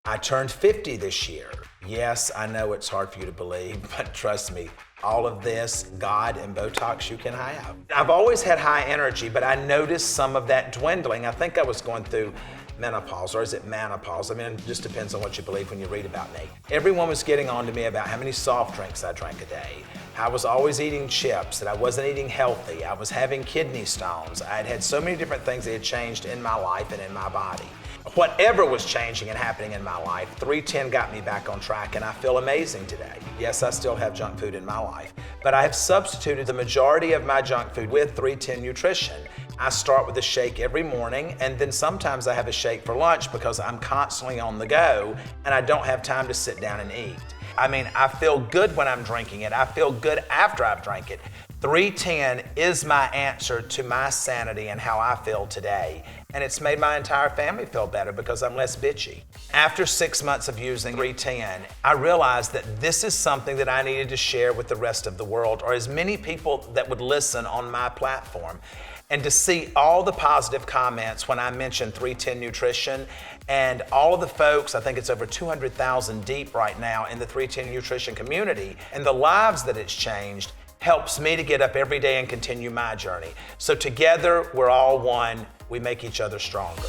I turned 50 this year. Yes, I know it's hard for you to believe, but trust me, all of this, God and Botox you can have. I've always had high energy, but I noticed some of that dwindling. I think I was going through menopause, or is it menopause? I mean, it just depends on what you believe when you read about me. Everyone was getting on to me about how many soft drinks I drank a day. I was always eating chips, that I wasn't eating healthy. I was having kidney stones. I had had so many different things that had changed in my life and in my body. Whatever was changing and happening in my life, 310 got me back on track, and I feel amazing today. Yes, I still have junk food in my life, but I have substituted the majority of my junk food with 310 nutrition. I start with a shake every morning, and then sometimes I have a shake for lunch because I'm constantly on the go and I don't have time to sit down and eat. I mean, I feel good when I'm drinking it. I feel good after I've drank it. 310 is my answer to my sanity and how I feel today. And it's made my entire family feel better because I'm less bitchy. After 6 months of using 310, I realized that this is something that I needed to share with the rest of the world, or as many people that would listen on my platform. And to see all the positive comments when I mentioned 310 Nutrition, and all of the folks, I think it's over 200,000 deep right now in the 310 Nutrition community, and the lives that it's changed, helps me to get up every day and continue my journey. So together, we're all one. We make each other stronger.